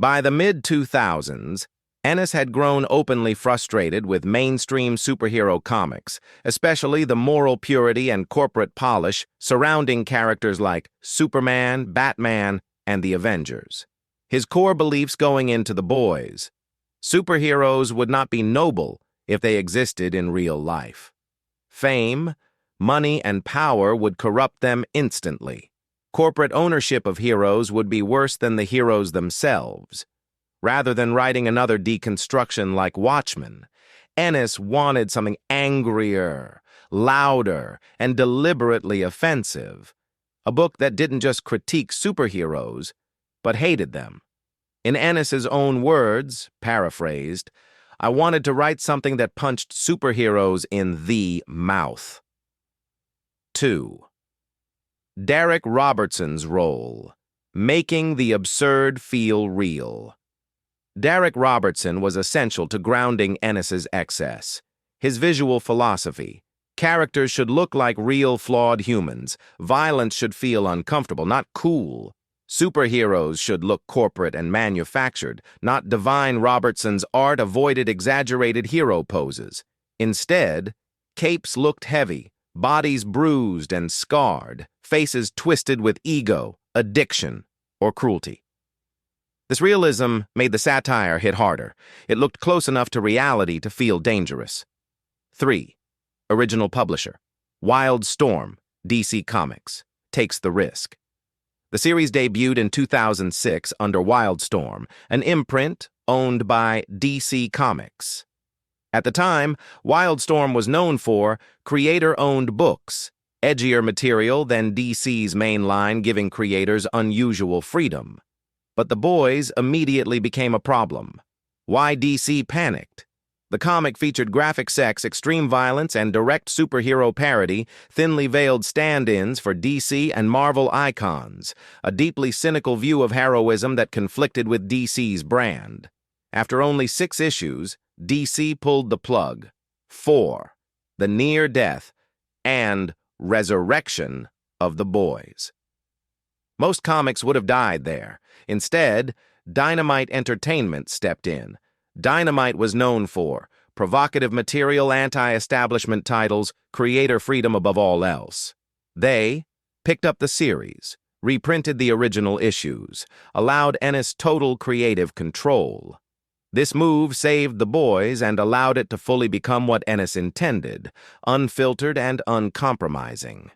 By the mid-2000s, Ennis had grown openly frustrated with mainstream superhero comics, especially the moral purity and corporate polish surrounding characters like Superman, Batman, and the Avengers. His core beliefs going into The Boys: superheroes would not be noble if they existed in real life. Fame, money, and power would corrupt them instantly. Corporate ownership of heroes would be worse than the heroes themselves. Rather than writing another deconstruction like Watchmen, Ennis wanted something angrier, louder, and deliberately offensive. A book that didn't just critique superheroes, but hated them. In Ennis's own words, paraphrased, "I wanted to write something that punched superheroes in the mouth." 2. Darick Robertson's role: making the absurd feel real. Darick Robertson was essential to grounding Ennis's excess. His visual philosophy: characters should look like real, flawed humans. Violence should feel uncomfortable, not cool. Superheroes should look corporate and manufactured, not divine. Robertson's art avoided exaggerated hero poses. Instead, capes looked heavy, bodies bruised and scarred, faces twisted with ego, addiction, or cruelty. This realism made the satire hit harder. It looked close enough to reality to feel dangerous. 3. Original publisher: Wildstorm, DC Comics, takes the risk. The series debuted in 2006 under Wildstorm, an imprint owned by DC Comics. At the time, Wildstorm was known for creator-owned books, edgier material than DC's main line, giving creators unusual freedom. But The Boys immediately became a problem. Why DC panicked? The comic featured graphic sex, extreme violence, and direct superhero parody, thinly veiled stand-ins for DC and Marvel icons, a deeply cynical view of heroism that conflicted with DC's brand. After only 6 issues, DC pulled the plug. 4. The near death and resurrection of The Boys. Most comics would have died there. Instead, Dynamite Entertainment stepped in. Dynamite was known for provocative material, anti-establishment titles, creator freedom above all else. They picked up the series, reprinted the original issues, allowed Ennis total creative control. This move saved The Boys and allowed it to fully become what Ennis intended: unfiltered and uncompromising.